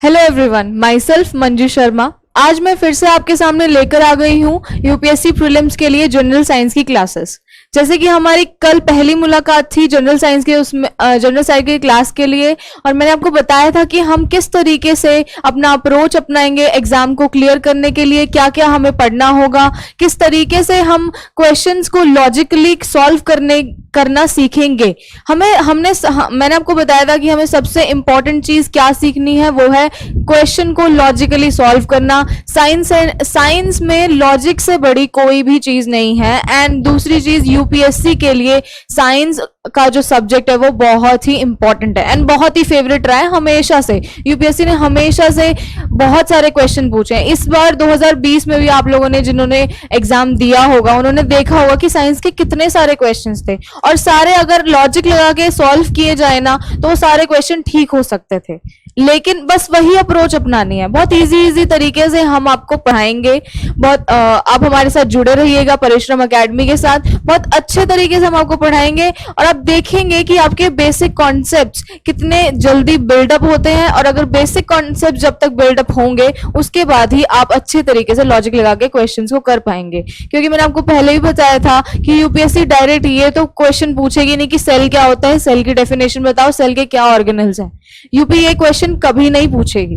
Hello everyone, my self Manju Sharma. आज मैं फिर से आपके सामने लेकर आ गई हूँ यूपीएससी प्रीलिम्स के लिए जनरल साइंस की क्लासेस। जैसे कि हमारी कल पहली मुलाकात थी जनरल साइंस के उसमें जनरल साइंस की क्लास के लिए, और मैंने आपको बताया था कि हम किस तरीके से अपना अप्रोच अपनाएंगे एग्जाम को क्लियर करने के लिए, क्या क्या हमें पढ़ना होगा, किस तरीके से हम क्वेश्चंस को लॉजिकली सॉल्व करना सीखेंगे। मैंने आपको बताया था कि हमें सबसे इंपॉर्टेंट चीज क्या सीखनी है, वो है क्वेश्चन को लॉजिकली सॉल्व करना। साइंस में लॉजिक से बड़ी कोई भी चीज नहीं है। एंड दूसरी चीज, यूपीएससी के लिए साइंस का जो सब्जेक्ट है वो बहुत ही इंपॉर्टेंट है एंड बहुत ही फेवरेट रहा है हमेशा से। यूपीएससी ने हमेशा से बहुत सारे क्वेश्चन पूछे हैं। इस बार 2020 में भी आप लोगों ने जिन्होंने एग्जाम दिया होगा उन्होंने देखा होगा कि साइंस के कितने सारे क्वेश्चंस थे, और सारे अगर लॉजिक लगा के सॉल्व किए जाए ना तो वो सारे क्वेश्चन ठीक हो सकते थे। लेकिन बस वही अप्रोच अपनानी है। बहुत इजी तरीके से हम आपको पढ़ाएंगे। आप हमारे साथ जुड़े रहिएगा परिश्रम एकेडमी के साथ। बहुत अच्छे तरीके से हम आपको पढ़ाएंगे और आप देखेंगे कि आपके बेसिक कॉन्सेप्ट्स कितने जल्दी बिल्डअप होते हैं। और अगर बेसिक कॉन्सेप्ट जब तक बिल्डअप होंगे उसके बाद ही आप अच्छे तरीके से लॉजिक लगा के क्वेश्चंस को कर पाएंगे। क्योंकि मैंने आपको पहले ही बताया था कि यूपीएससी डायरेक्ट ये तो क्वेश्चन पूछेगी नहीं कि सेल क्या होता है, सेल की डेफिनेशन बताओ, सेल के क्या ऑर्गेनल्स हैं। यूपी ये क्वेश्चन कभी नहीं पूछेगी।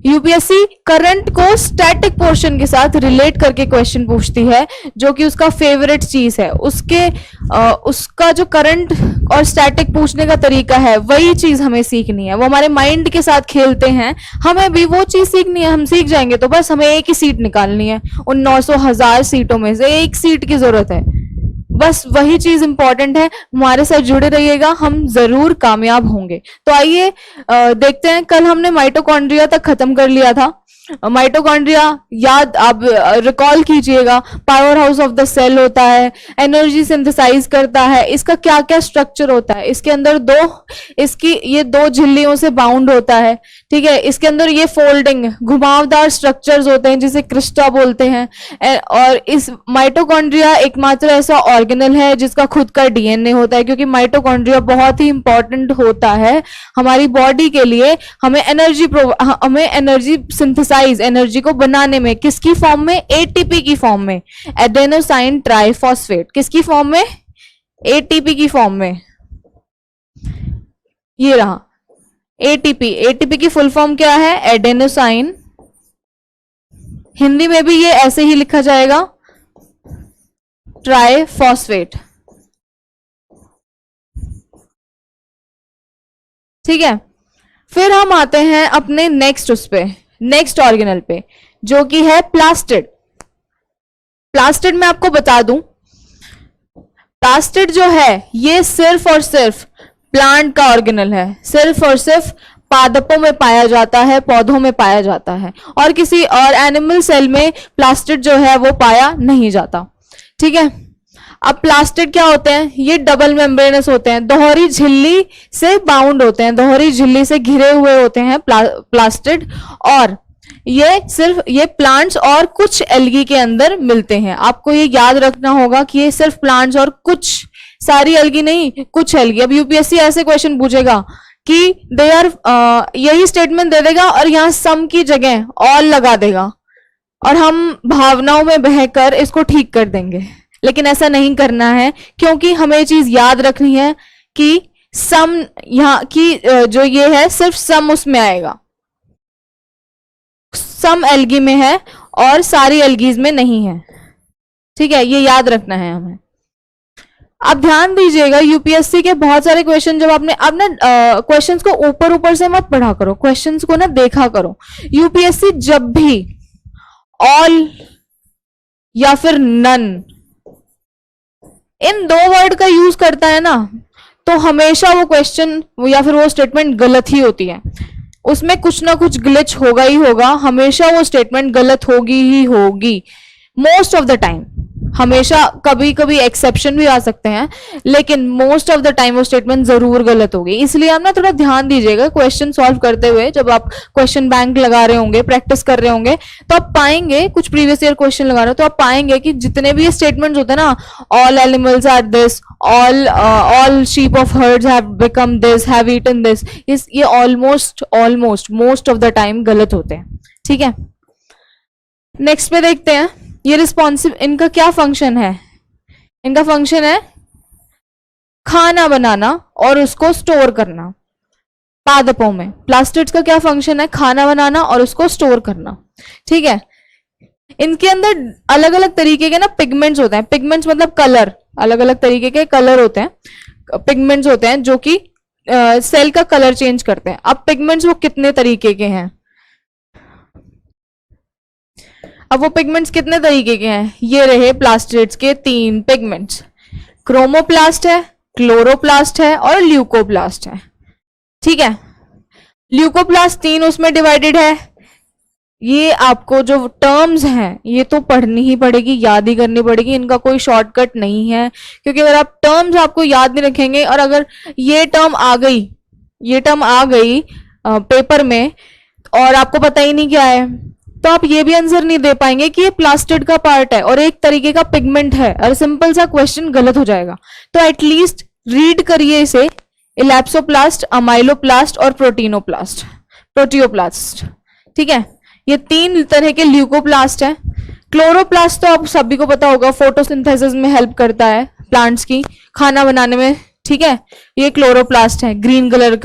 यूपीएससी करंट को स्टैटिक पोर्शन के साथ रिलेट करके क्वेश्चन पूछती है, जो कि उसका फेवरेट चीज है। उसका जो करंट और स्टैटिक पूछने का तरीका है वही चीज हमें सीखनी है। वो हमारे माइंड के साथ खेलते हैं, हमें भी वो चीज सीखनी है। हम सीख जाएंगे तो बस हमें एक ही सीट निकालनी है। उन 900,000 सीटों में से एक सीट की जरूरत है। बस वही चीज इंपॉर्टेंट है। हमारे साथ जुड़े रहिएगा, हम जरूर कामयाब होंगे। तो आइए देखते हैं। कल हमने माइटोकॉन्ड्रिया तक खत्म कर लिया था। माइटोकॉन्ड्रिया याद आप रिकॉल कीजिएगा। Power house of the cell होता है, एनर्जी सिंथेसाइज करता है। इसका क्या क्या स्ट्रक्चर होता है, इसके अंदर ये दो झिल्लियों से बाउंड होता है। ठीक है, इसके अंदर ये फोल्डिंग घुमावदार स्ट्रक्चर्स होते हैं जिसे क्रिस्टा बोलते हैं। और इस माइटोकॉन्ड्रिया एकमात्र ऐसा ऑर्गेनल है जिसका खुद का डीएनए होता है, क्योंकि माइटोकॉन्ड्रिया बहुत ही इंपॉर्टेंट होता है हमारी बॉडी के लिए। हमें एनर्जी सिंथेसाइज, एनर्जी को बनाने में, किसकी फॉर्म में, एटीपी की फॉर्म में, एडेनोसाइन ट्राइफॉस्फेट। किसकी फॉर्म में, एटीपी की फॉर्म में। ये रहा एटीपी। एटीपी की फुल फॉर्म क्या है, एडेनोसाइन। हिंदी में भी ये ऐसे ही लिखा जाएगा, ट्राइफॉस्फेट। ठीक है, फिर हम आते हैं अपने नेक्स्ट ऑर्गेनल पे, जो कि है प्लास्टिड। प्लास्टिड में आपको बता दूं, प्लास्टिड जो है ये सिर्फ और सिर्फ प्लांट का ऑर्गेनल है। सिर्फ और सिर्फ पादपों में पाया जाता है, पौधों में पाया जाता है, और किसी और एनिमल सेल में प्लास्टिड जो है वो पाया नहीं जाता। ठीक है, अब प्लास्टिड क्या होते हैं, ये डबल मेम्ब्रेनस होते हैं, दोहरी झिल्ली से बाउंड होते हैं, दोहरी झिल्ली से घिरे हुए होते हैं प्लास्टिड। और ये प्लांट्स और कुछ एल्गी के अंदर मिलते हैं। आपको ये याद रखना होगा कि ये सिर्फ प्लांट्स और कुछ, सारी एल्गी नहीं, कुछ एल्गी। अब यूपीएससी ऐसे क्वेश्चन पूछेगा कि दे आर, यही स्टेटमेंट दे देगा और यहां सम की जगह ऑल लगा देगा और हम भावनाओं में बहकर इसको ठीक कर देंगे। लेकिन ऐसा नहीं करना है, क्योंकि हमें चीज याद रखनी है कि सम यहाँ की जो ये है सिर्फ सम उसमें आएगा, सम एल्गी में है और सारी एल्गीज में नहीं है। ठीक है, ये याद रखना है हमें। आप ध्यान दीजिएगा, यूपीएससी के बहुत सारे क्वेश्चन, जब आपने क्वेश्चंस को ऊपर से मत पढ़ा करो, क्वेश्चंस को ना देखा करो। यूपीएससी जब भी ऑल या फिर नन इन दो वर्ड का यूज करता है ना, तो हमेशा वो क्वेश्चन या फिर वो स्टेटमेंट गलत ही होती है। उसमें कुछ ना कुछ ग्लिच होगा ही होगा, हमेशा वो स्टेटमेंट गलत होगी ही होगी, मोस्ट ऑफ द टाइम, हमेशा कभी कभी एक्सेप्शन भी आ सकते हैं, लेकिन मोस्ट ऑफ द टाइम वो स्टेटमेंट जरूर गलत होगी। इसलिए आप ना थोड़ा ध्यान दीजिएगा क्वेश्चन सॉल्व करते हुए। जब आप क्वेश्चन बैंक लगा रहे होंगे, प्रैक्टिस कर रहे होंगे, तो आप पाएंगे, कुछ प्रीवियस ईयर क्वेश्चन लगा रहे हो तो आप पाएंगे कि जितने भी ये स्टेटमेंट्स होते हैं ना, all animals are this, all sheep of herds have become this, have eaten this, ये almost most of the time गलत होते हैं। ठीक है, नेक्स्ट पे देखते हैं। ये रिस्पॉन्सिव, इनका क्या फंक्शन है? इनका फंक्शन है खाना बनाना और उसको स्टोर करना। पादपों में प्लास्टिड्स का क्या फंक्शन है? खाना बनाना और उसको स्टोर करना। ठीक है, इनके अंदर अलग अलग तरीके के ना पिगमेंट्स होते हैं। पिगमेंट्स मतलब कलर, अलग अलग तरीके के कलर होते हैं, पिगमेंट्स होते हैं जो कि सेल का कलर चेंज करते हैं। अब पिगमेंट्स वो कितने तरीके के हैं? अब वो पिगमेंट्स कितने तरीके के हैं? ये रहे प्लास्टिड्स के 3 पिगमेंट्स, क्रोमोप्लास्ट है, क्लोरोप्लास्ट है और ल्यूकोप्लास्ट है। ठीक है, ल्यूकोप्लास्ट 3 उसमें डिवाइडेड है। ये आपको जो टर्म्स हैं ये तो पढ़नी ही पड़ेगी, याद ही करनी पड़ेगी, इनका कोई शॉर्टकट नहीं है। क्योंकि अगर आप टर्म्स आपको याद नहीं रखेंगे और अगर ये टर्म आ गई पेपर में और आपको पता ही नहीं क्या है, तो आप ये भी आंसर नहीं दे पाएंगे कि ये प्लास्टिड का पार्ट है और एक तरीके का पिगमेंट है, और सिंपल सा क्वेश्चन गलत हो जाएगा। तो एटलीस्ट रीड करिए इसे, इलैप्सोप्लास्ट, अमाइलोप्लास्ट और प्रोटियोप्लास्ट। ठीक है, ये 3 तरह के ल्यूकोप्लास्ट हैं। क्लोरोप्लास्ट तो आप सभी को पता होगा, फोटोसिंथेसिस में हेल्प करता है प्लांट्स की, खाना बनाने में। ठीक है, ये क्लोरोप्लास्ट है, ग्रीन कलर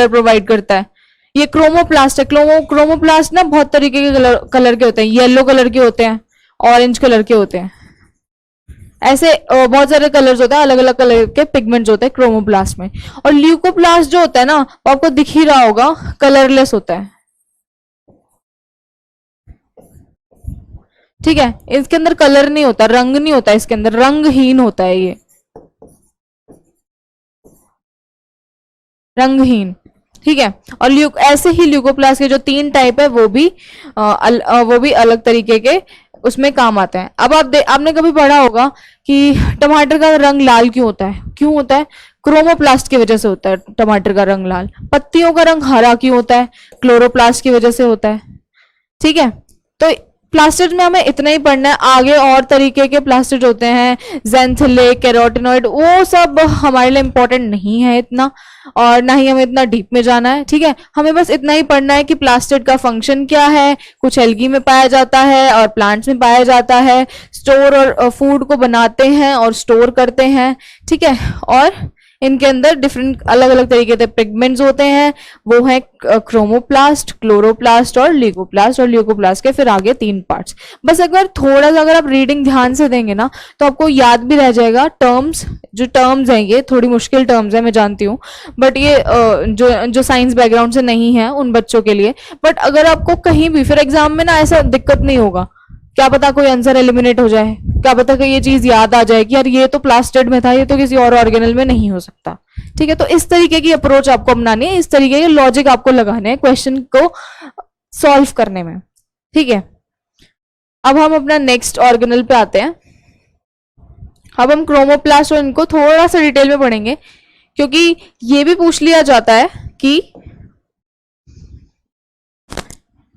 प्रोवाइड करता है। ये क्रोमोप्लास्ट है। क्रोमोप्लास्ट ना बहुत तरीके के कलर के होते हैं, येलो कलर के होते हैं, ऑरेंज कलर के होते हैं, ऐसे बहुत सारे कलर्स होते हैं, अलग अलग कलर के पिगमेंट्स होते हैं क्रोमोप्लास्ट में। और ल्यूकोप्लास्ट जो होता है ना, वो आपको दिख ही रहा होगा, कलरलेस होता है। ठीक है, इसके अंदर कलर नहीं होता, रंग नहीं होता, इसके अंदर रंगहीन होता है, ये रंगहीन। ठीक है, और ऐसे ही ल्यूकोप्लास्ट के जो 3 टाइप है वो भी अलग तरीके के उसमें काम आते हैं। अब आपने कभी पढ़ा होगा कि टमाटर का रंग लाल क्यों होता है? क्यों होता है? क्रोमोप्लास्ट की वजह से होता है टमाटर का रंग लाल। पत्तियों का रंग हरा क्यों होता है? क्लोरोप्लास्ट की वजह से होता है। ठीक है, तो प्लास्टिड में हमें इतना ही पढ़ना है। आगे और तरीके के प्लास्टिड होते हैं, ज़ेंथिले, कैरोटिनॉइड, वो सब हमारे लिए इंपॉर्टेंट नहीं है इतना, और ना ही हमें इतना डीप में जाना है। ठीक है, हमें बस इतना ही पढ़ना है कि प्लास्टिड का फंक्शन क्या है। कुछ एल्गी में पाया जाता है और प्लांट्स में पाया जाता है, स्टोर और फूड को बनाते हैं और स्टोर करते हैं। ठीक है, और इनके अंदर डिफरेंट अलग अलग तरीके के पिगमेंट्स होते हैं, वो है क्रोमोप्लास्ट, क्लोरोप्लास्ट और ल्यूकोप्लास्ट। और ल्यूकोप्लास्ट के फिर आगे 3 पार्ट्स। बस अगर थोड़ा सा अगर आप रीडिंग ध्यान से देंगे ना, तो आपको याद भी रह जाएगा टर्म्स। जो टर्म्स हैं ये थोड़ी मुश्किल टर्म्स है, मैं जानती हूँ, बट ये जो साइंस बैकग्राउंड से नहीं है उन बच्चों के लिए। बट अगर आपको कहीं भी फिर एग्जाम में ना ऐसा दिक्कत नहीं होगा, क्या पता कोई आंसर एलिमिनेट हो जाए, क्या पता कि ये चीज याद आ जाए कि यार ये तो प्लास्टिड में था, ये तो किसी और ऑर्गेनल में नहीं हो सकता। ठीक है, तो इस तरीके की अप्रोच आपको अपनानी है, इस तरीके के लॉजिक आपको लगाने हैं क्वेश्चन को सॉल्व करने में। ठीक है, अब हम अपना नेक्स्ट ऑर्गेनल पे आते हैं। अब हम क्रोमोप्लास्ट और इनको थोड़ा सा डिटेल में पढ़ेंगे, क्योंकि ये भी पूछ लिया जाता है कि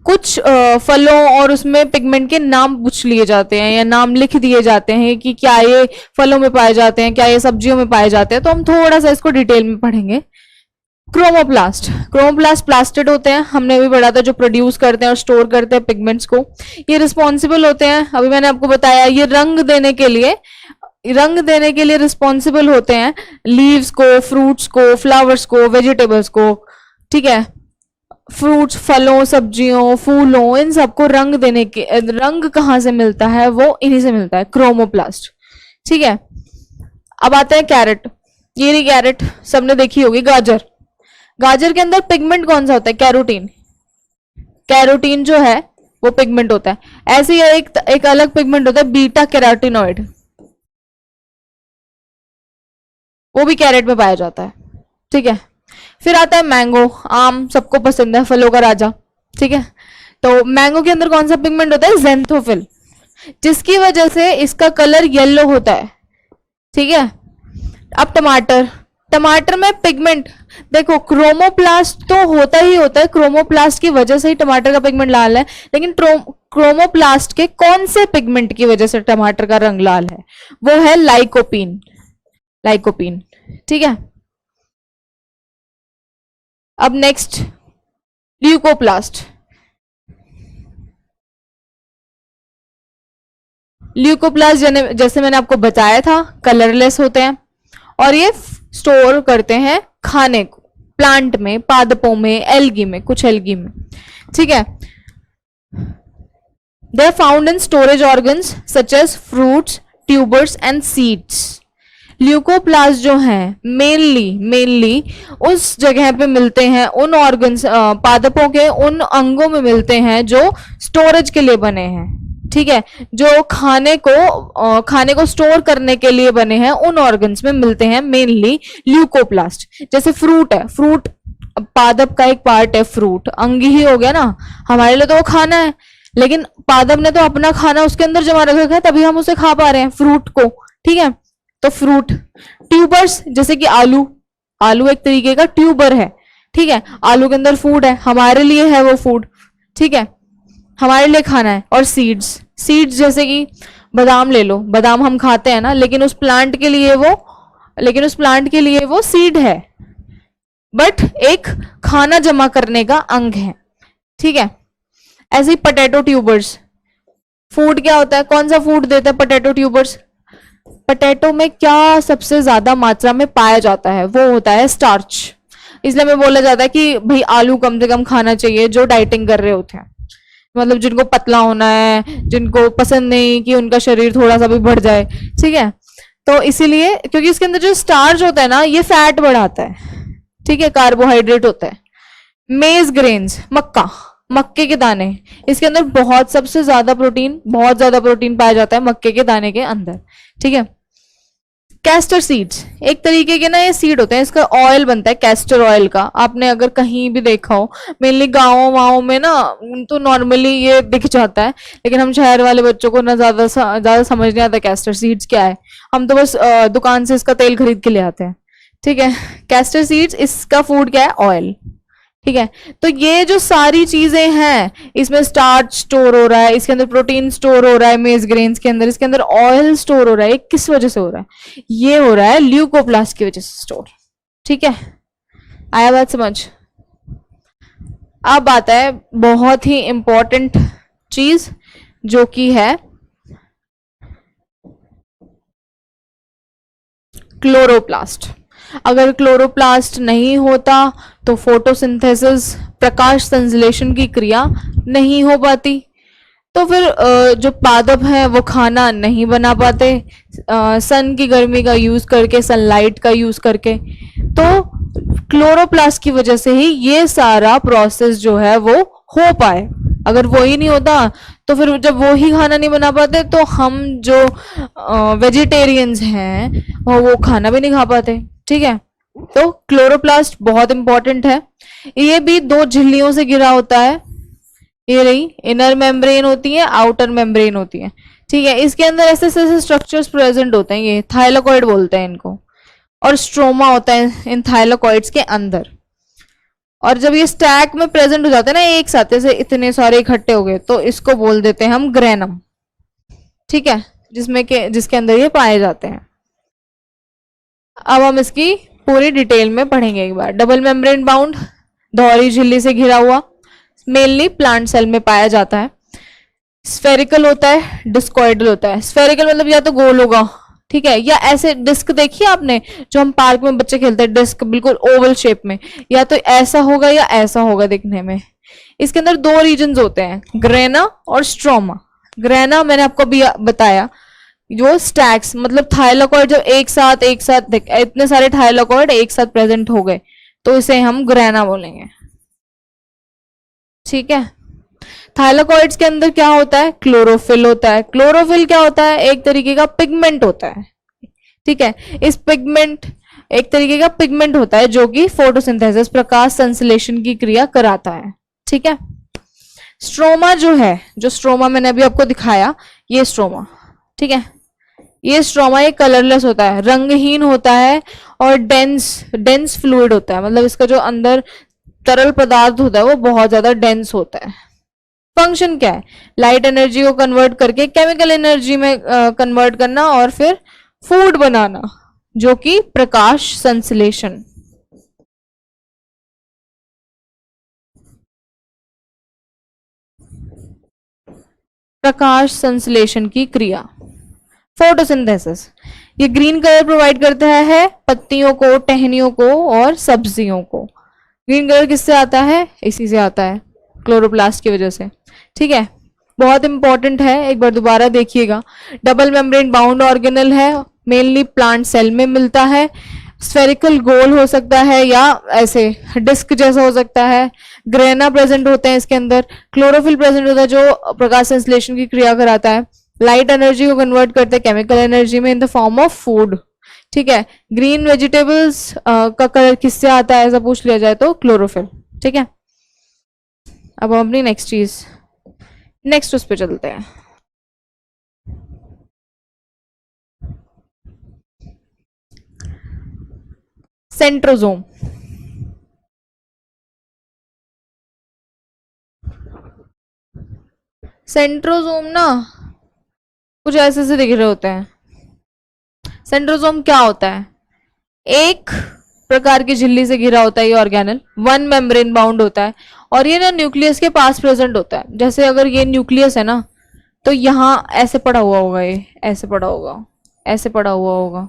कुछ फलों और उसमें पिगमेंट के नाम पूछ लिए जाते हैं या नाम लिख दिए जाते हैं कि क्या ये फलों में पाए जाते हैं, क्या ये सब्जियों में पाए जाते हैं। तो हम थोड़ा सा इसको डिटेल में पढ़ेंगे। क्रोमोप्लास्ट प्लास्टिड होते हैं, हमने अभी पढ़ा था, जो प्रोड्यूस करते हैं और स्टोर करते हैं पिगमेंट्स को। ये रिस्पॉन्सिबल होते हैं, अभी मैंने आपको बताया, ये रंग देने के लिए रिस्पॉन्सिबल होते हैं लीव्स को, फ्रूट्स को, फ्लावर्स को, वेजिटेबल्स को। ठीक है, फ्रूट्स, फलों, सब्जियों, फूलों, इन सबको रंग देने के, रंग कहाँ से मिलता है? वो इन्हीं से मिलता है, क्रोमोप्लास्ट। ठीक है, अब आते हैं कैरेट। ये रही कैरेट, सबने देखी होगी। गाजर के अंदर पिगमेंट कौन सा होता है? कैरोटीन जो है वो पिगमेंट होता है। ऐसे ही एक अलग पिगमेंट होता है बीटा कैरोटिनॉइड, वो भी कैरेट में पाया जाता है। ठीक है, फिर आता है मैंगो, आम सबको पसंद है, फलों का राजा। ठीक है, तो मैंगो के अंदर कौन सा पिगमेंट होता है? ज़ेंथोफिल। जिसकी वजह से इसका कलर येलो होता है, ठीक है। अब टमाटर, टमाटर में पिगमेंट, देखो क्रोमोप्लास्ट तो होता ही होता है, क्रोमोप्लास्ट की वजह से ही टमाटर का पिगमेंट लाल है, लेकिन क्रोमोप्लास्ट के कौन से पिगमेंट की वजह से टमाटर का रंग लाल है? वो है लाइकोपीन, लाइकोपीन, ठीक है। अब नेक्स्ट ल्यूकोप्लास्ट। ल्यूकोप्लास्ट जैसे मैंने आपको बताया था कलरलेस होते हैं और ये स्टोर करते हैं खाने को प्लांट में, पादपों में, एल्गी में, कुछ एल्गी में, ठीक है। They are found in storage organs such as fruits, tubers and seeds. Leucoplast जो हैं मेनली उस जगह पे मिलते हैं, उन ऑर्गन्स पादपों के उन अंगों में मिलते हैं जो स्टोरेज के लिए बने हैं, ठीक है, जो खाने को स्टोर करने के लिए बने हैं, उन ऑर्गन्स में मिलते हैं मेनली ल्यूकोप्लास्ट। जैसे फ्रूट है, फ्रूट पादप का एक पार्ट है, फ्रूट अंग ही हो गया ना, हमारे लिए तो वो खाना है, लेकिन पादप ने तो अपना खाना उसके अंदर जमा रखा है, तभी हम उसे खा पा रहे हैं फ्रूट को, ठीक है, तो फ्रूट। ट्यूबर्स जैसे कि आलू, आलू एक तरीके का ट्यूबर है, ठीक है, आलू के अंदर फूड है, हमारे लिए है वो फूड, ठीक है, हमारे लिए खाना है। और सीड्स, सीड्स जैसे कि बादाम ले लो, बादाम हम खाते हैं ना, लेकिन उस प्लांट के लिए वो सीड है, बट एक खाना जमा करने का अंग है, ठीक है। ऐसे ही पोटैटो ट्यूबर्स, फूड क्या होता है, कौन सा फूड देता है पोटैटो ट्यूबर्स? पोटैटो में क्या सबसे ज्यादा मात्रा में पाया जाता है? वो होता है स्टार्च। इसलिए में बोला जाता है कि भाई आलू कम से कम खाना चाहिए जो डाइटिंग कर रहे होते हैं, मतलब जिनको पतला होना है, जिनको पसंद नहीं कि उनका शरीर थोड़ा सा भी बढ़ जाए, ठीक है। तो इसीलिए क्योंकि इसके अंदर जो स्टार्च होता है ना, ये फैट बढ़ाता है, ठीक है, कार्बोहाइड्रेट होता है। मेज ग्रेन्स, मक्के के दाने, इसके अंदर बहुत ज्यादा प्रोटीन पाया जाता है मक्के के दाने के अंदर, ठीक है। कैस्टर सीड्स, एक तरीके के ना ये सीड होते हैं, इसका ऑयल बनता है कैस्टर ऑयल का, आपने अगर कहीं भी देखा हो, मेनली गाँव में ना तो नॉर्मली ये दिख जाता है, लेकिन हम शहर वाले बच्चों को ना ज्यादा समझ नहीं आता कैस्टर सीड्स क्या है, हम तो बस दुकान से इसका तेल खरीद के ले आते हैं, ठीक है। कैस्टर सीड्स, इसका फूड क्या है? ऑयल, ठीक है। तो ये जो सारी चीजें हैं, इसमें स्टार्च स्टोर हो रहा है, इसके अंदर प्रोटीन स्टोर हो रहा है, मेज ग्रेन्स के अंदर, इसके अंदर ऑयल स्टोर हो रहा है, ये किस वजह से हो रहा है? ये हो रहा है ल्यूकोप्लास्ट की वजह से स्टोर, ठीक है। आया बात समझ? अब आता है बहुत ही इंपॉर्टेंट चीज जो कि है क्लोरोप्लास्ट। अगर क्लोरोप्लास्ट नहीं होता तो फोटोसिंथेसिस, प्रकाश संश्लेषण की क्रिया नहीं हो पाती, तो फिर जो पादप है वो खाना नहीं बना पाते सन की गर्मी का यूज करके, सनलाइट का यूज करके। तो क्लोरोप्लास्ट की वजह से ही ये सारा प्रोसेस जो है वो हो पाए। अगर वो ही नहीं होता तो फिर जब वो ही खाना नहीं बना पाते तो हम जो वेजिटेरियंस हैं वो खाना भी नहीं खा पाते, ठीक है। तो क्लोरोप्लास्ट बहुत इंपॉर्टेंट है। ये भी दो झिल्लियों से घिरा होता है, ये रही इनर मेम्ब्रेन होती है, आउटर मेम्ब्रेन होती है, ठीक है। इसके अंदर ऐसे ऐसे स्ट्रक्चर्स प्रेजेंट होते हैं, ये थाइलाकॉइड बोलते हैं इनको, और स्ट्रोमा होता है इन थाइलाकॉइड्स के अंदर। और जब ये स्टैक में प्रेजेंट हो जाते हैं ना एक साथ, जैसे इतने सारे इकट्ठे हो गए, तो इसको बोल देते हैं हम ग्रेनम, ठीक है, जिसके अंदर ये पाए जाते हैं। अब हम इसकी पूरी डिटेल में पढ़ेंगे एक बार। डबल मेम्ब्रेन बाउंड, दोहरी झिल्ली से घिरा हुआ, मेनली प्लांट सेल में पाया जाता है। स्फेरिकल होता है, डिस्कॉइडल होता है। स्फेरिकल मतलब या तो गोल होगा, ठीक है, या ऐसे डिस्क देखिए आपने जो हम पार्क में बच्चे खेलते हैं, डिस्क बिल्कुल ओवल शेप में, या तो ऐसा होगा या ऐसा होगा दिखने में। इसके अंदर दो रीजन्स होते हैं, ग्रेना और स्ट्रोमा। ग्रेना मैंने आपको भी बताया, जो स्टैक्स मतलब थाइलाकॉइड जब एक साथ इतने सारे थाइलाकॉइड एक साथ प्रेजेंट हो गए तो इसे हम ग्रेना बोलेंगे, ठीक है। थाइलाकॉइड्स के अंदर क्या होता है? क्लोरोफिल होता है। क्लोरोफिल क्या होता है? एक तरीके का पिगमेंट होता है, ठीक है। इस पिगमेंट एक तरीके का पिगमेंट होता है जो कि फोटोसिंथेसिस, प्रकाश संश्लेषण की क्रिया कराता है, ठीक है। स्ट्रोमा जो है, जो स्ट्रोमा मैंने अभी आपको दिखाया, ये स्ट्रोमा, ठीक है, ये स्ट्रोमा ये कलरलेस होता है, रंगहीन होता है और डेंस डेंस फ्लूइड होता है, मतलब इसका जो अंदर तरल पदार्थ होता है वो बहुत ज्यादा डेंस होता है। फंक्शन क्या है? लाइट एनर्जी को कन्वर्ट करके केमिकल एनर्जी में कन्वर्ट करना और फिर फूड बनाना, जो कि प्रकाश संश्लेषण। प्रकाश संश्लेषण की क्रिया, फोटोसिंथेसिस। ये ग्रीन कलर प्रोवाइड करता है पत्तियों को, टहनियों को और सब्जियों को। ग्रीन कलर किससे आता है? इसी से आता है, क्लोरोप्लास्ट की वजह से, ठीक है। बहुत इंपॉर्टेंट है, एक बार दोबारा देखिएगा। डबल मेम्ब्रेन बाउंड ऑर्गेनल है, मेनली प्लांट सेल में मिलता है। स्फेरिकल गोल हो सकता है या ऐसे डिस्क जैसा हो सकता है। ग्रेना प्रेजेंट होते हैं इसके अंदर। क्लोरोफिल प्रेजेंट होता है जो प्रकाश संश्लेषण की क्रिया कराता है। लाइट एनर्जी को कन्वर्ट करते हैं केमिकल एनर्जी में in the form of food, ठीक है। ग्रीन वेजिटेबल्स का कलर किससे आता है ऐसा पूछ लिया जाए तो क्लोरोफिल, ठीक है। अब हम अपनी नेक्स्ट चीज, नेक्स्ट उस पे चलते हैं। सेंट्रोजोम। सेंट्रोजोम ना कुछ ऐसे से दिख रहे होते हैं। सेंट्रोजोम क्या होता है? एक प्रकार की झिल्ली से घिरा होता है ये ऑर्गेनल, वन मेम्ब्रेन बाउंड होता है और ये ना न्यूक्लियस के पास प्रेजेंट होता है। जैसे अगर ये न्यूक्लियस है ना, तो यहाँ ऐसे पड़ा हुआ होगा, ये ऐसे पड़ा होगा, ऐसे पड़ा हुआ होगा,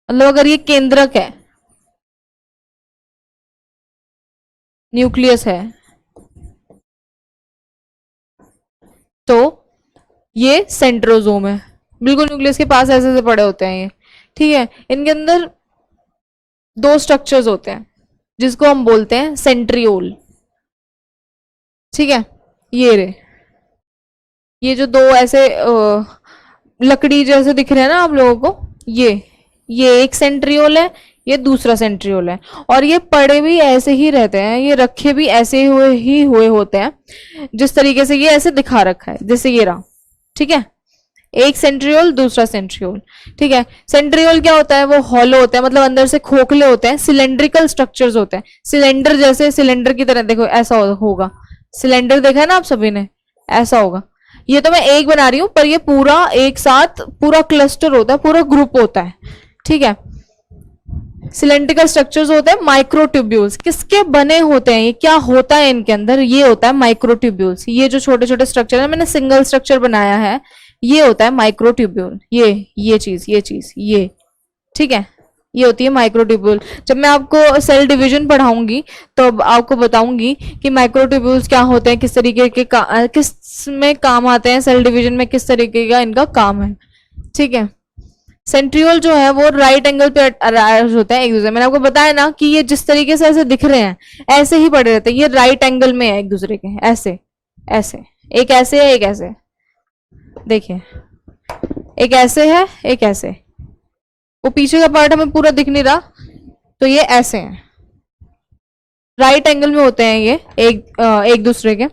मतलब अगर ये केंद्रक है, न्यूक्लियस है, तो ये सेंट्रोजोम है। बिल्कुल न्यूक्लियस के पास ऐसे ऐसे पड़े होते हैं ये, ठीक है। इनके अंदर दो स्ट्रक्चर्स होते हैं जिसको हम बोलते हैं सेंट्रियोल, ठीक है। ये रे, ये जो दो ऐसे लकड़ी जैसे दिख रहे हैं ना आप लोगों को, ये एक सेंट्रियोल है, ये दूसरा सेंट्रियोल है। और ये पड़े भी ऐसे ही रहते हैं, ये रखे भी ऐसे हुए होते हैं जिस तरीके से ये ऐसे दिखा रखा है, जैसे ये रहा, ठीक है। एक सेंट्रियोल दूसरा सेंट्रियोल, ठीक है। सेंट्रियोल क्या होता है? वो हॉलो होता है, मतलब अंदर से खोखले होते हैं, सिलेंड्रिकल स्ट्रक्चर्स होते हैं, सिलेंडर जैसे, सिलेंडर की तरह, देखो ऐसा होगा। सिलेंडर देखा है ना आप सभी ने, ऐसा होगा। ये तो मैं एक बना रही हूं, पर ये पूरा एक साथ पूरा क्लस्टर होता है, पूरा ग्रुप होता है, ठीक है। सिलेंड्रिकल स्ट्रक्चर्स होते हैं। माइक्रोट्यूब्यूल्स किसके बने होते हैं? ये क्या होता है इनके अंदर? ये होता है माइक्रोट्यूब्यूल्स। ये जो छोटे छोटे स्ट्रक्चर है, मैंने सिंगल स्ट्रक्चर बनाया है, ये होता है माइक्रोट्यूब्यूल। ये चीज ये, ठीक है, ये होती है माइक्रोट्यूब्यूल। जब मैं आपको सेल डिवीजन पढ़ाऊंगी तो आपको बताऊंगी कि माइक्रोट्यूब्यूल्स क्या होते हैं, किस तरीके के किस में काम आते हैं, सेल डिवीजन में किस तरीके का इनका काम है, ठीक है। सेंट्रियोल जो है वो राइट एंगल पे अरेंज होता है एक दूसरे। मैंने आपको बताया ना कि ये जिस तरीके से ऐसे दिख रहे हैं ऐसे ही पड़े रहते हैं, ये राइट एंगल में है एक दूसरे के, ऐसे ऐसे, एक ऐसे है एक ऐसे, देखिए एक ऐसे है एक ऐसे, वो पीछे का पार्ट हमें पूरा दिख नहीं रहा, तो ये ऐसे हैं, राइट एंगल में होते हैं ये एक दूसरे के,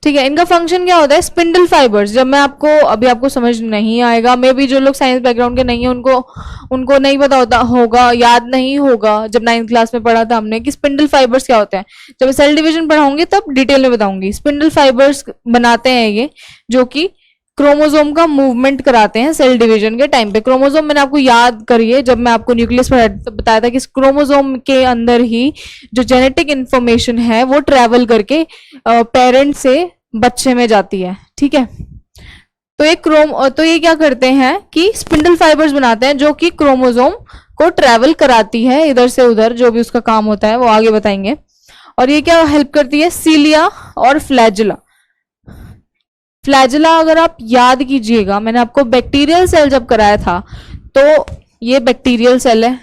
ठीक है। इनका फंक्शन क्या होता है? Spindle fibres. जब मैं आपको अभी आपको समझ नहीं आएगा, मे बी जो लोग साइंस बैकग्राउंड के नहीं है उनको नहीं पता होगा, याद नहीं होगा जब 9th क्लास में पढ़ा था हमने कि स्पिंडल फाइबर्स क्या होते हैं। जब मैं सेल डिवीजन पढ़ाऊंगी तब डिटेल में बताऊंगी। स्पिंडल फाइबर्स बनाते हैं ये, जो कि क्रोमोसोम का मूवमेंट कराते हैं सेल डिवीजन के टाइम पे। क्रोमोसोम मैंने आपको याद करिए, जब मैं आपको न्यूक्लियस तो बताया था कि इस क्रोमोसोम के अंदर ही जो जेनेटिक इंफॉर्मेशन है वो ट्रेवल करके पेरेंट से बच्चे में जाती है, ठीक है। तो ये क्या करते हैं कि स्पिंडल फाइबर्स बनाते हैं जो कि क्रोमोसोम को ट्रेवल कराती है इधर से उधर, जो भी उसका काम होता है वो आगे बताएंगे। और ये क्या हेल्प करती है? सीलिया और फ्लैजिला। फ्लैजिला अगर आप याद कीजिएगा, मैंने आपको बैक्टीरियल सेल जब कराया था, तो ये बैक्टीरियल सेल है,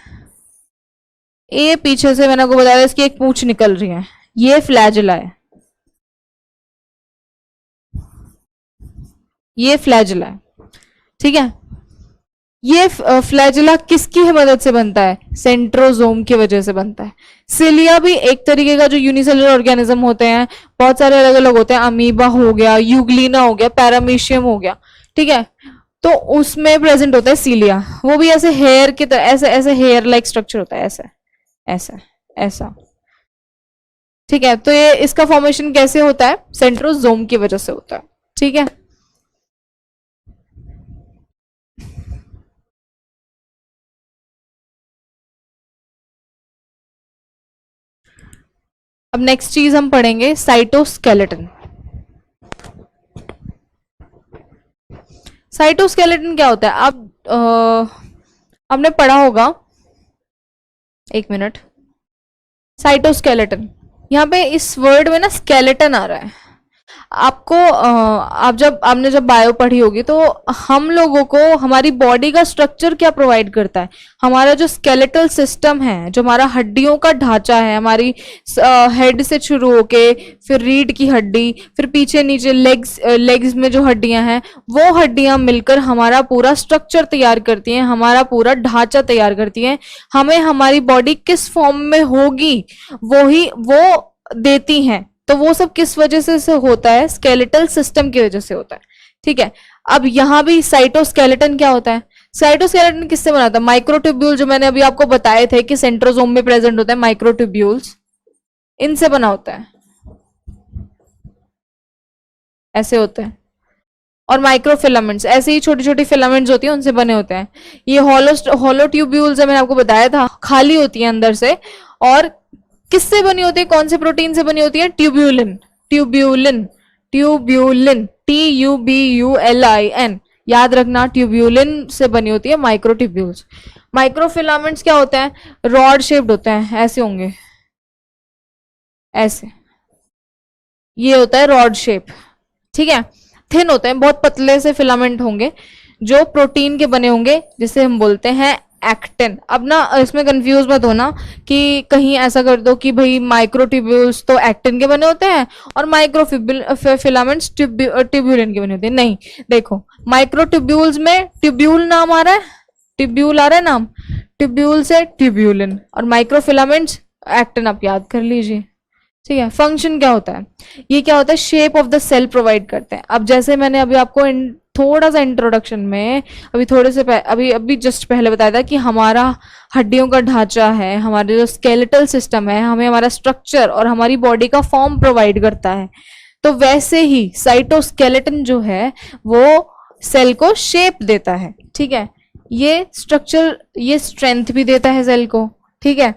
ये पीछे से मैंने आपको बताया इसकी एक पूंछ निकल रही है, ये फ्लैजिला है, ये फ्लैजिला है, ठीक है। ये फ्लैजिला किसकी मदद से बनता है? सेंट्रोजोम की वजह से बनता है। सिलिया भी एक तरीके का जो यूनिसेलुलर ऑर्गेनिज्म होते हैं, बहुत सारे अलग अलग होते हैं, अमीबा हो गया, यूग्लिना हो गया, पैरामीशियम हो गया, ठीक है, तो उसमें प्रेजेंट होता है सीलिया। वो भी ऐसे हेयर की तरह, ऐसे ऐसे हेयर लाइक स्ट्रक्चर होता है, ऐसा ऐसा ऐसा, ठीक है। तो ये इसका फॉर्मेशन कैसे होता है? सेंट्रोजोम की वजह से होता है, ठीक है। अब नेक्स्ट चीज हम पढ़ेंगे साइटोस्केलेटन। साइटोस्केलेटन क्या होता है? आप आपने पढ़ा होगा, एक मिनट, साइटोस्केलेटन, यहाँ पे इस वर्ड में ना स्केलेटन आ रहा है। आपको आप जब आपने जब बायो पढ़ी होगी तो हम लोगों को हमारी बॉडी का स्ट्रक्चर क्या प्रोवाइड करता है? हमारा जो स्केलेटल सिस्टम है, जो हमारा हड्डियों का ढांचा है, हमारी हेड से शुरू होके फिर रीढ़ की हड्डी, फिर पीछे नीचे लेग्स में जो हड्डियां हैं, वो हड्डियां मिलकर हमारा पूरा स्ट्रक्चर तैयार करती हैं, हमारा पूरा ढांचा तैयार करती हैं। हमें हमारी बॉडी किस फॉर्म में होगी वो देती हैं। तो वो सब किस वजह से होता है? स्केलेटल सिस्टम की वजह से होता है, ठीक है। अब यहां भी साइटोस्केलेटन क्या होता है? साइटोस्केलेटन किससे बना था? माइक्रोट्यूब्यूल, जो मैंने अभी आपको बताए थे कि सेंट्रोजोम में प्रेजेंट होता है, माइक्रोट्यूब्यूल्स, इनसे बना होता है, ऐसे होते हैं। और माइक्रोफिलामेंट्स, ऐसे ही छोटी छोटी फिलामेंट्स होती है, उनसे बने होते हैं। ये होलो ट्यूब्यूल्स है, मैंने आपको बताया था, खाली होती है अंदर से। और किससे बनी होती है? कौन से प्रोटीन से बनी होती है? ट्यूब्यूलिन, ट्यूब्यूलिन, ट्यूब्यूलिन, TUBULIN, याद रखना, ट्यूब्यूलिन से बनी होती है माइक्रोट्यूब्यूल्स। माइक्रोफिलामेंट्स क्या होते हैं? रॉड शेप्ड होते हैं, ऐसे होंगे, ऐसे, ये होता है रॉड शेप, ठीक है। थिन होते हैं, बहुत पतले से फिलामेंट होंगे जो प्रोटीन के बने होंगे, जिसे हम बोलते हैं एक्टिन। अब ना इसमें कंफ्यूज मत होना कि कहीं ऐसा कर दो कि भाई माइक्रोट्यूब्यूल्स तो एक्टिन के बने होते हैं और माइक्रोफिलामेंट्स ट्यूब्यूलिन के बने होते हैं। नहीं, देखो, माइक्रोट्यूब्यूल्स में ट्यूब्यूल नाम आ रहा है, ट्यूब्यूल आ रहा है नाम, ट्यूब्यूल से ट्यूब्यूलिन, और माइक्रोफिलामेंट्स एक्टिन, आप याद कर लीजिए, ठीक है। फंक्शन क्या होता है? ये क्या होता है? Shape of the cell provide करते हैं। अब जैसे मैंने अभी आपको थोड़ा सा इंट्रोडक्शन में अभी थोड़े से अभी जस्ट पहले बताया था कि हमारा हड्डियों का ढांचा है, हमारे जो स्केलेटल सिस्टम है, हमें हमारा स्ट्रक्चर और हमारी बॉडी का फॉर्म प्रोवाइड करता है। तो वैसे ही साइटोस्केलेटन जो है वो सेल को शेप देता है, ठीक है। ये स्ट्रक्चर, ये स्ट्रेंथ भी देता है सेल को, ठीक है।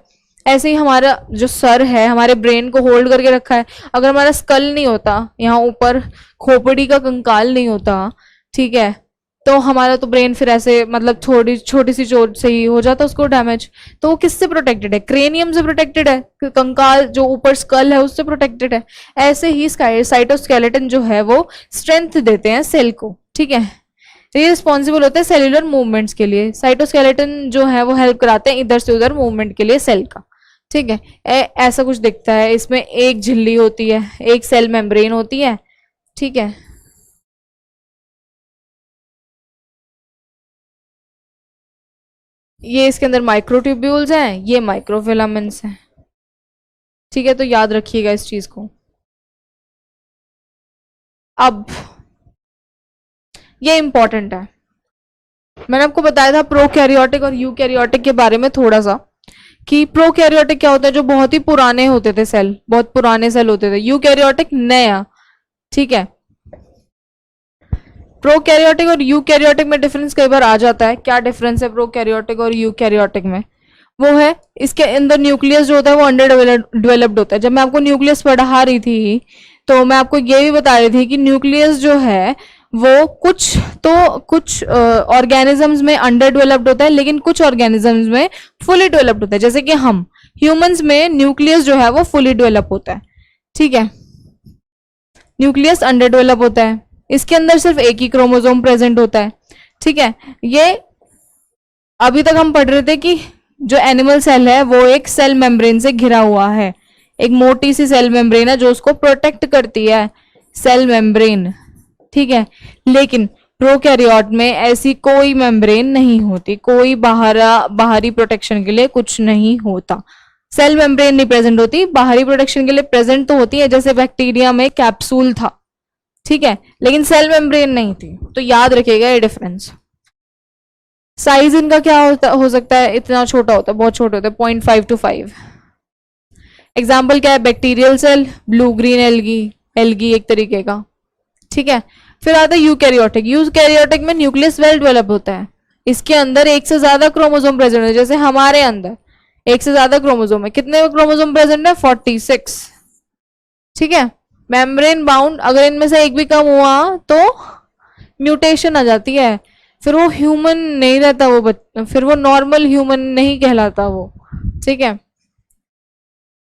ऐसे ही हमारा जो सर है, हमारे ब्रेन को होल्ड करके रखा है। अगर हमारा स्कल नहीं होता, यहाँ ऊपर खोपड़ी का कंकाल नहीं होता, ठीक है, तो हमारा तो ब्रेन फिर ऐसे, मतलब थोड़ी छोटी सी चोट से ही हो जाता उसको डैमेज। तो वो किससे प्रोटेक्टेड है? क्रेनियम से प्रोटेक्टेड है, कंकाल जो ऊपर स्कल है उससे प्रोटेक्टेड है। ऐसे ही साइटोस्केलेटन जो है वो स्ट्रेंथ देते हैं सेल को, ठीक है। ये रिस्पॉन्सिबल होते हैं सेल्यूलर मूवमेंट्स के लिए। साइटोस्केलेटन जो है वो हेल्प कराते हैं इधर से उधर मूवमेंट के लिए सेल का, ठीक है। ऐसा कुछ दिखता है, इसमें एक झिल्ली होती है, एक सेल मेम्ब्रेन होती है, ठीक है। ये इसके अंदर माइक्रोट्यूब्यूल्स हैं, ये माइक्रोफिलामेंट्स हैं, ठीक है। तो याद रखिएगा इस चीज को। अब ये इंपॉर्टेंट है, मैंने आपको बताया था प्रोकैरियोटिक और यूकैरियोटिक के बारे में थोड़ा सा, कि प्रोकैरियोटिक क्या होता है? जो बहुत ही पुराने होते थे सेल, बहुत पुराने सेल होते थे। यूकैरियोटिक नया, ठीक है। प्रोकैरियोटिक और यूकैरियोटिक में डिफरेंस कई बार आ जाता है। क्या डिफरेंस है प्रोकैरियोटिक और यूकैरियोटिक में? वो है, इसके अंदर न्यूक्लियस जो होता है वो अंडर डेवलप्ड होता है। जब मैं आपको न्यूक्लियस पढ़ा रही थी तो मैं आपको ये भी बता रही थी कि न्यूक्लियस जो है वो कुछ ऑर्गेनिजम्स में अंडर डेवलप्ड होता है, लेकिन कुछ ऑर्गेनिजम्स में फुली डेवलप्ड होता है। जैसे कि हम ह्यूमंस में न्यूक्लियस जो है वो फुली डेवलप होता है, ठीक है। न्यूक्लियस अंडर डेवलप होता है, इसके अंदर सिर्फ एक ही क्रोमोसोम प्रेजेंट होता है, ठीक है। ये अभी तक हम पढ़ रहे थे कि जो एनिमल सेल है वो एक सेल मेम्ब्रेन से घिरा हुआ है, एक मोटी सी सेल मेम्ब्रेन है जो उसको प्रोटेक्ट करती है, सेल मेम्ब्रेन, ठीक है। लेकिन प्रोकैरियोट में ऐसी कोई मेम्ब्रेन नहीं होती, कोई बाहरी प्रोटेक्शन के लिए कुछ नहीं होता। सेल मेम्ब्रेन नहीं प्रेजेंट होती, बाहरी प्रोटेक्शन के लिए प्रेजेंट तो होती है, जैसे बैक्टीरिया में कैप्सूल था, ठीक है, लेकिन सेल मेम्ब्रेन नहीं थी। तो याद रखिएगा ये डिफरेंस। साइज इनका क्या हो सकता है, इतना छोटा होता है, बहुत छोटा होता है, 0.5 to 5। एग्जाम्पल क्या है, bacterial cell, blue green algae एक तरीके का, ठीक है। फिर आता है यूकैरियोटिक। यूकैरियोटिक में न्यूक्लियस वेल डेवलप होता है, इसके अंदर एक से ज्यादा क्रोमोसोम प्रेजेंट है, जैसे हमारे अंदर एक से ज्यादा क्रोमोसोम है। कितने क्रोमोसोम प्रेजेंट है, 46, ठीक है। मेम्ब्रेन बाउंड, अगर इनमें से एक भी कम हुआ तो म्यूटेशन आ जाती है, फिर वो ह्यूमन नहीं रहता, फिर वो नॉर्मल ह्यूमन नहीं कहलाता वो, ठीक है।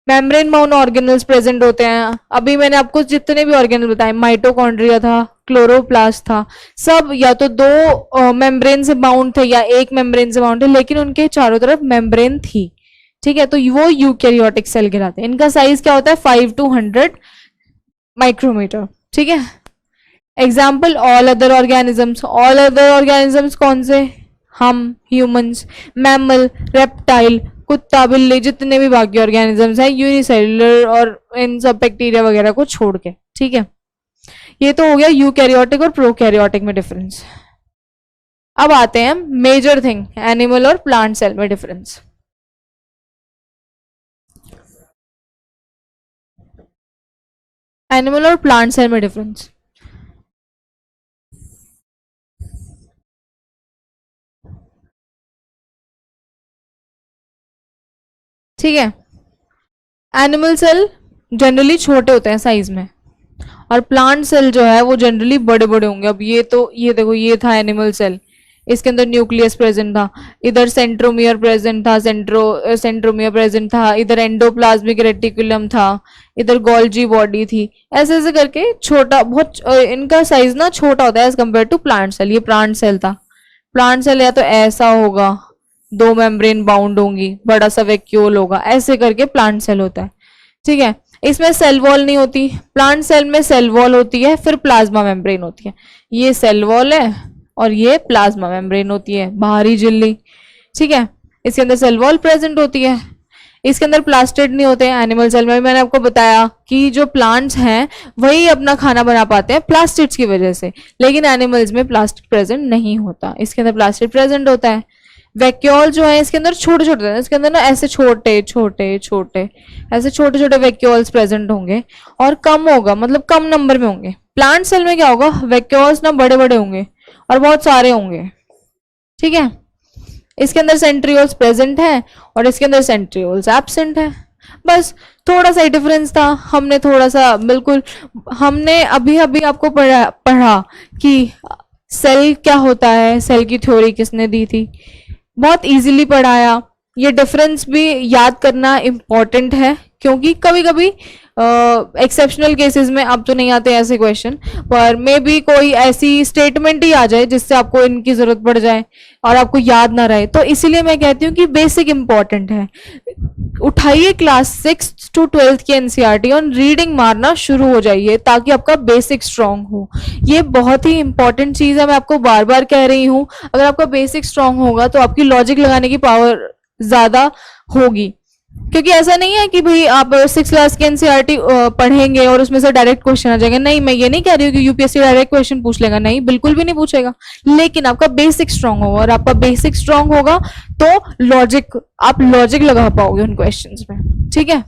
मेम्ब्रेन बाउंड ऑर्गेनल्स प्रेजेंट होते हैं। अभी मैंने आपको जितने भी ऑर्गेनल बताए, माइटोकॉन्ड्रिया था, क्लोरोप्लास्ट था, सब या तो दो मेम्ब्रेन से बाउंड थे या एक मेम्ब्रेन से बाउंड थे, लेकिन उनके चारों तरफ मेम्ब्रेन थी, ठीक है। तो वो यूकैरियोटिक सेल कहलाते हैं। इनका साइज क्या होता है, 5 to 100 माइक्रोमीटर, ठीक है। Example all other organisms. All other organisms कौन से, हम, ह्यूमंस, मैमल, रेप्टाइल, कुत्ता, बिल्ली, जितने भी बाकी ऑर्गेनिजम्स हैं यूनिसेल्युलर, और इन सब बैक्टीरिया वगैरह को छोड़ के, ठीक है। ये तो हो गया यूकैरियोटिक और प्रोकैरियोटिक में डिफरेंस। अब आते हैं मेजर थिंग, एनिमल और प्लांट सेल में डिफरेंस। एनिमल और प्लांट सेल में डिफरेंस, ठीक है। एनिमल सेल जनरली छोटे होते हैं साइज में, और प्लांट सेल जो है वो जनरली बड़े बड़े होंगे। अब ये देखो, ये था एनिमल सेल, इसके अंदर न्यूक्लियस प्रेजेंट था, इधर सेंट्रोमियर प्रेजेंट था, सेंट्रोमियर प्रेजेंट था, इधर एंडोप्लाज्मिक रेटिकुलम था, इधर गोल्जी बॉडी थी, ऐसे ऐसे करके छोटा बहुत इनका साइज ना छोटा होता है as compare to plant cell. ये प्लांट सेल था। प्लांट सेल या तो ऐसा होगा, दो मेम्ब्रेन बाउंड होंगी, बड़ा सा वैक्यूल होगा, ऐसे करके प्लांट सेल होता है, ठीक है। इसमें सेल वॉल नहीं होती। प्लांट सेल में सेल वॉल होती है, फिर प्लाज्मा मेम्ब्रेन होती है। ये सेल वॉल है और ये प्लाज्मा मेम्ब्रेन होती है, बाहरी झिल्ली, ठीक है। इसके अंदर सेल वॉल प्रेजेंट होती है, इसके अंदर प्लास्टिड नहीं होते हैं। एनिमल सेल में मैंने आपको बताया कि जो प्लांट्स हैं वही अपना खाना बना पाते हैं प्लास्टिड्स की वजह से, लेकिन एनिमल्स में प्लास्टिड प्रेजेंट नहीं होता, इसके अंदर प्लास्टिड प्रेजेंट होता है। वैक्यूल जो है इसके अंदर छोटे छोटे हैं, इसके अंदर ना ऐसे छोटे छोटे छोटे ऐसे छोटे छोटे वैक्यूल्स प्रेजेंट होंगे, और कम होगा, मतलब कम नंबर में होंगे। प्लांट सेल में क्या होगा, वैक्यूल्स ना बड़े बड़े होंगे और बहुत सारे होंगे, ठीक है। इसके अंदर सेंट्रियोल्स प्रेजेंट है और इसके अंदर सेंट्रियोल्स एब्सेंट है, बस थोड़ा सा डिफरेंस था। हमने थोड़ा सा बिल्कुल, हमने अभी अभी आपको पढ़ा कि सेल क्या होता है, सेल की थ्योरी किसने दी थी, बहुत इजीली पढ़ाया। ये डिफरेंस भी याद करना इम्पोर्टेंट है, क्योंकि कभी कभी एक्सेप्शनल केसेस में अब तो नहीं आते ऐसे क्वेश्चन, पर मे बी कोई ऐसी स्टेटमेंट ही आ जाए जिससे आपको इनकी जरूरत पड़ जाए और आपको याद ना रहे, तो इसीलिए मैं कहती हूँ कि बेसिक इंपॉर्टेंट है। उठाइए क्लास 6 to 12 की एनसीईआरटी और रीडिंग मारना शुरू हो जाइए, ताकि आपका बेसिक स्ट्रांग हो। ये बहुत ही इंपॉर्टेंट चीज है, मैं आपको बार बार कह रही हूँ। अगर आपका बेसिक स्ट्रांग होगा तो आपकी लॉजिक लगाने की पावर ज्यादा होगी, क्योंकि ऐसा नहीं है कि भाई आप 6 क्लास की एनसीईआरटी पढ़ेंगे और उसमें से डायरेक्ट क्वेश्चन आ जाएगा। नहीं, मैं ये नहीं कह रही हूँ कि यूपीएससी डायरेक्ट क्वेश्चन पूछ लेगा, नहीं, बिल्कुल भी नहीं पूछेगा, लेकिन आपका बेसिक स्ट्रांग होगा, और आपका बेसिक स्ट्रांग होगा तो आप लॉजिक लगा पाओगे उन क्वेश्चंस में, ठीक है।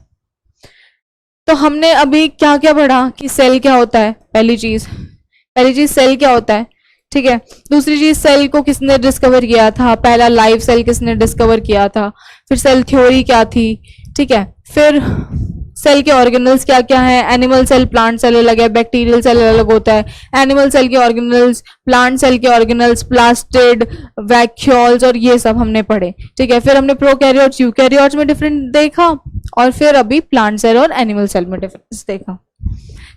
तो हमने अभी क्या क्या पढ़ा कि सेल क्या होता है, पहली चीज सेल क्या होता है, ठीक है। दूसरी चीज, सेल को किसने डिस्कवर किया था, पहला लाइव सेल किसने डिस्कवर किया था, फिर सेल थ्योरी क्या थी, ठीक है। फिर सेल के ऑर्गेनल्स क्या क्या है, एनिमल सेल प्लांट सेल अलग है, बैक्टीरियल सेल अलग होता है, एनिमल सेल के ऑर्गेनल्स, प्लांट सेल के ऑर्गेनल्स, प्लास्टिड, वैक्यूल्स, और ये सब हमने पढ़े, ठीक है। फिर हमने प्रोकैरियोट्स यूकैरियोट्स में डिफरेंस देखा, और फिर अभी प्लांट सेल और एनिमल सेल में डिफरेंस देखा,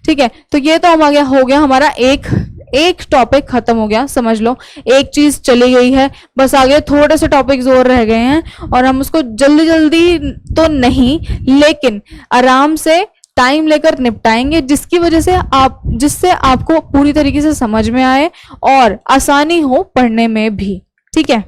ठीक है। तो ये तो हो गया हमारा एक टॉपिक खत्म हो गया, समझ लो, एक चीज चली गई है, बस आगे थोड़े से टॉपिक्स और रह गए हैं, और हम उसको जल्दी जल्दी तो नहीं, लेकिन आराम से टाइम लेकर निपटाएंगे, जिससे आपको पूरी तरीके से समझ में आए और आसानी हो पढ़ने में भी। ठीक है।